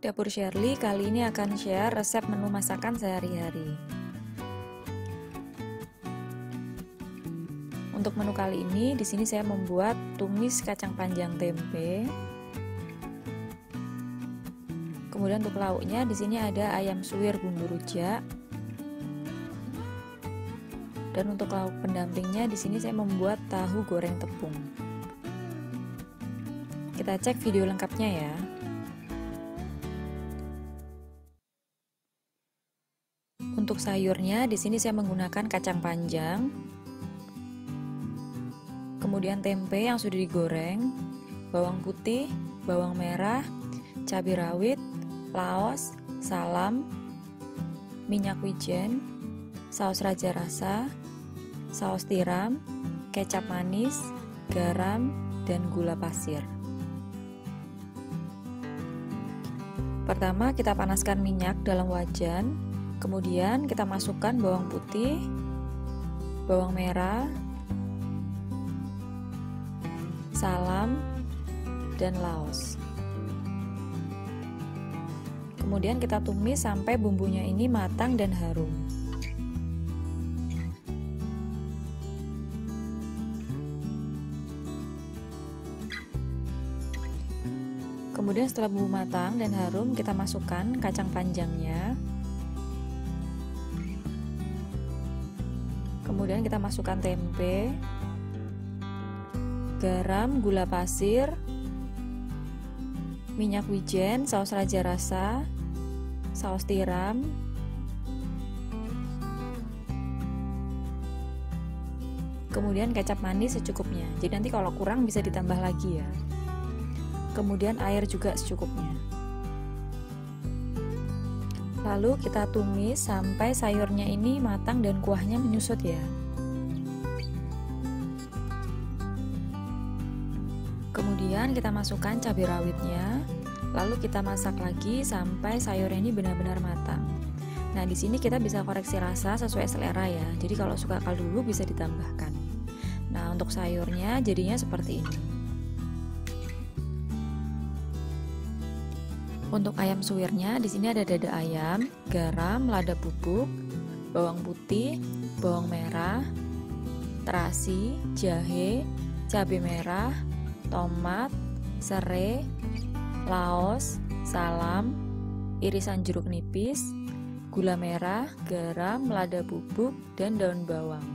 Dapur Shirley kali ini akan share resep menu masakan sehari-hari. Untuk menu kali ini, di sini saya membuat tumis kacang panjang tempe. Kemudian untuk lauknya, di sini ada ayam suwir bumbu rujak. Dan untuk lauk pendampingnya, di sini saya membuat tahu goreng tepung. Kita cek video lengkapnya ya. Untuk sayurnya, di sini saya menggunakan kacang panjang, kemudian tempe yang sudah digoreng, bawang putih, bawang merah, cabai rawit, laos, salam, minyak wijen, saus raja rasa, saus tiram, kecap manis, garam, dan gula pasir. Pertama, kita panaskan minyak dalam wajan. Kemudian kita masukkan bawang putih, bawang merah, salam, dan laos. Kemudian kita tumis sampai bumbunya ini matang dan harum. Kemudian setelah bumbu matang dan harum, kita masukkan kacang panjangnya. Kemudian kita masukkan tempe, garam, gula pasir, minyak wijen, saus raja rasa, saus tiram, kemudian kecap manis secukupnya. Jadi nanti kalau kurang bisa ditambah lagi ya. Kemudian air juga secukupnya. Lalu kita tumis sampai sayurnya ini matang dan kuahnya menyusut ya. Kemudian kita masukkan cabai rawitnya, lalu kita masak lagi sampai sayurnya ini benar-benar matang. Nah, di sini kita bisa koreksi rasa sesuai selera ya. Jadi kalau suka kaldu bisa ditambahkan. Nah, untuk sayurnya jadinya seperti ini. Untuk ayam suwirnya, di sini ada dada ayam, garam, lada bubuk, bawang putih, bawang merah, terasi, jahe, cabai merah, tomat, serai, laos, salam, irisan jeruk nipis, gula merah, garam, lada bubuk, dan daun bawang.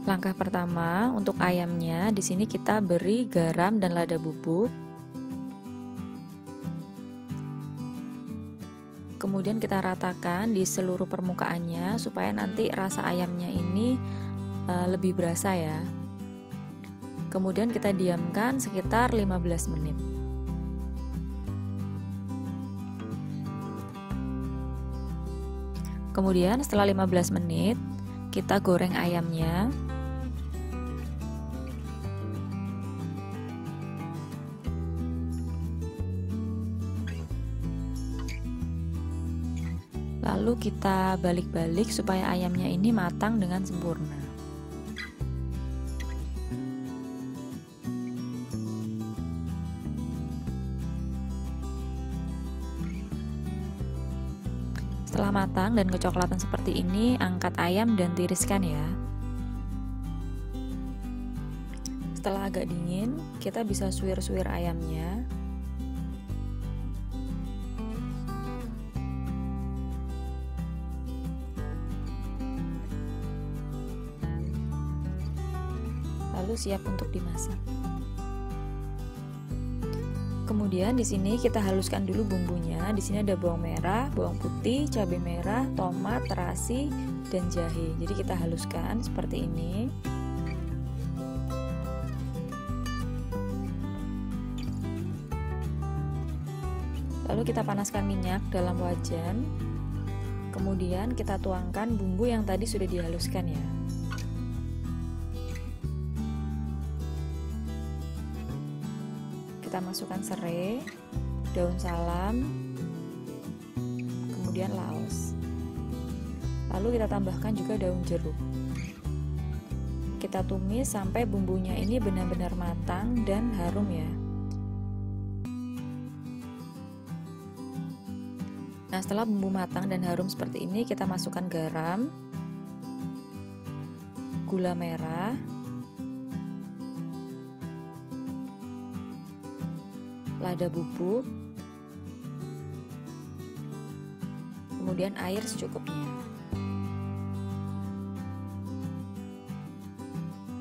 Langkah pertama untuk ayamnya, di sini kita beri garam dan lada bubuk. Kemudian kita ratakan di seluruh permukaannya supaya nanti rasa ayamnya ini lebih berasa ya. Kemudian kita diamkan sekitar 15 menit. Kemudian setelah 15 menit kita goreng ayamnya. Lalu kita balik-balik supaya ayamnya ini matang dengan sempurna. Setelah matang dan kecoklatan seperti ini, angkat ayam dan tiriskan ya. Setelah agak dingin, kita bisa suwir-suwir ayamnya. Lalu siap untuk dimasak. Kemudian di sini kita haluskan dulu bumbunya. Di sini ada bawang merah, bawang putih, cabai merah, tomat, terasi, dan jahe. Jadi kita haluskan seperti ini. Lalu kita panaskan minyak dalam wajan. Kemudian kita tuangkan bumbu yang tadi sudah dihaluskan ya. Kita masukkan serai, daun salam, kemudian laos. Lalu kita tambahkan juga daun jeruk. Kita tumis sampai bumbunya ini benar-benar matang dan harum ya. Nah, setelah bumbu matang dan harum seperti ini, kita masukkan garam, gula merah, lada bubuk, kemudian air secukupnya.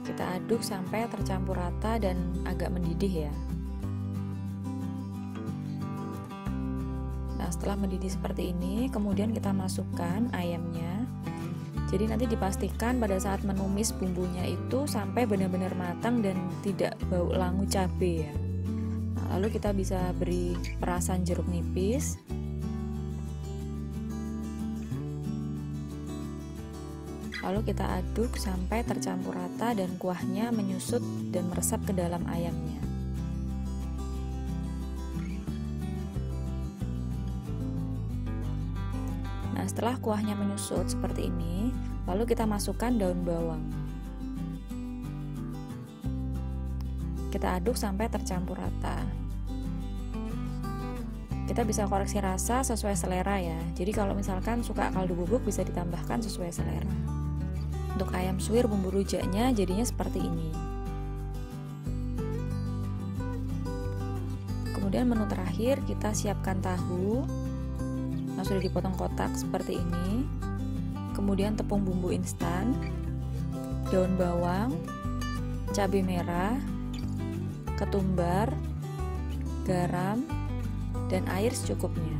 Kita aduk sampai tercampur rata dan agak mendidih ya. Nah, setelah mendidih seperti ini, kemudian kita masukkan ayamnya. Jadi nanti dipastikan pada saat menumis bumbunya itu sampai benar-benar matang dan tidak bau langu cabai ya. Nah, lalu kita bisa beri perasan jeruk nipis. Lalu kita aduk sampai tercampur rata dan kuahnya menyusut dan meresap ke dalam ayamnya. Nah, setelah kuahnya menyusut seperti ini, lalu kita masukkan daun bawang. Kita aduk sampai tercampur rata. Kita bisa koreksi rasa sesuai selera ya. Jadi kalau misalkan suka kaldu bubuk bisa ditambahkan sesuai selera. Untuk ayam suwir bumbu rujaknya jadinya seperti ini. Kemudian menu terakhir kita siapkan tahu yang sudah dipotong kotak seperti ini. Kemudian tepung bumbu instan, daun bawang, cabai merah, ketumbar, garam, dan air secukupnya.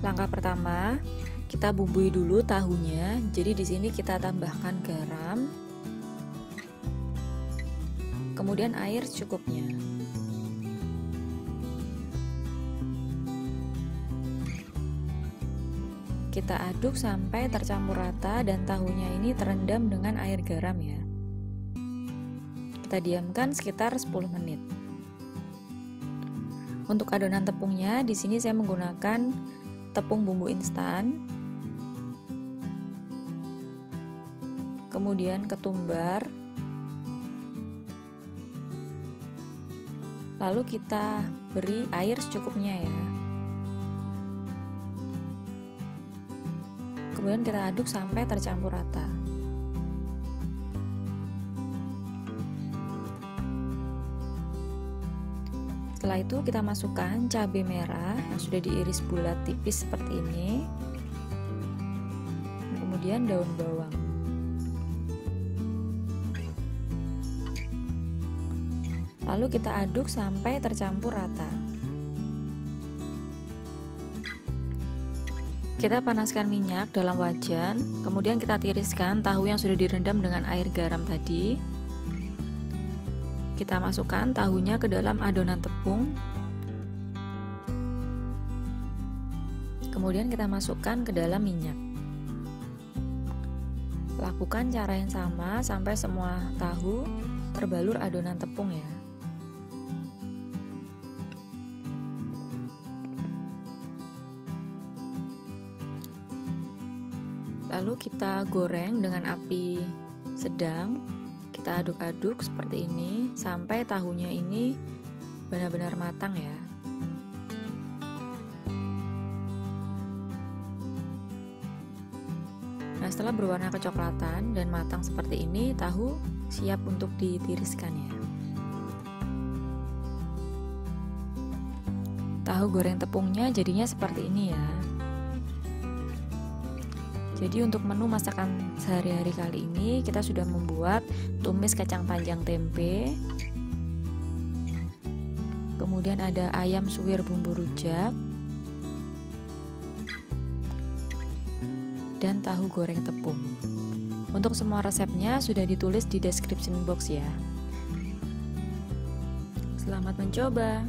Langkah pertama, kita bumbui dulu tahunya. Jadi di sini kita tambahkan garam, kemudian air secukupnya. Kita aduk sampai tercampur rata dan tahunya ini terendam dengan air garam ya. Kita diamkan sekitar 10 menit. Untuk adonan tepungnya, di sini saya menggunakan tepung bumbu instan, kemudian ketumbar, lalu kita beri air secukupnya ya. Kemudian kita aduk sampai tercampur rata. Setelah itu kita masukkan cabai merah yang sudah diiris bulat tipis seperti ini. Kemudian daun bawang. Lalu kita aduk sampai tercampur rata. Kita panaskan minyak dalam wajan, kemudian kita tiriskan tahu yang sudah direndam dengan air garam tadi. Kita masukkan tahunya ke dalam adonan tepung. Kemudian kita masukkan ke dalam minyak. Lakukan cara yang sama sampai semua tahu terbalur adonan tepung ya. Lalu kita goreng dengan api sedang. Kita aduk-aduk seperti ini sampai tahunya ini benar-benar matang ya. Nah, setelah berwarna kecoklatan dan matang seperti ini, tahu siap untuk ditiriskan ya. Tahu goreng tepungnya jadinya seperti ini ya. Jadi untuk menu masakan sehari-hari kali ini kita sudah membuat tumis kacang panjang tempe, kemudian ada ayam suwir bumbu rujak, dan tahu goreng tepung. Untuk semua resepnya sudah ditulis di description box ya. Selamat mencoba.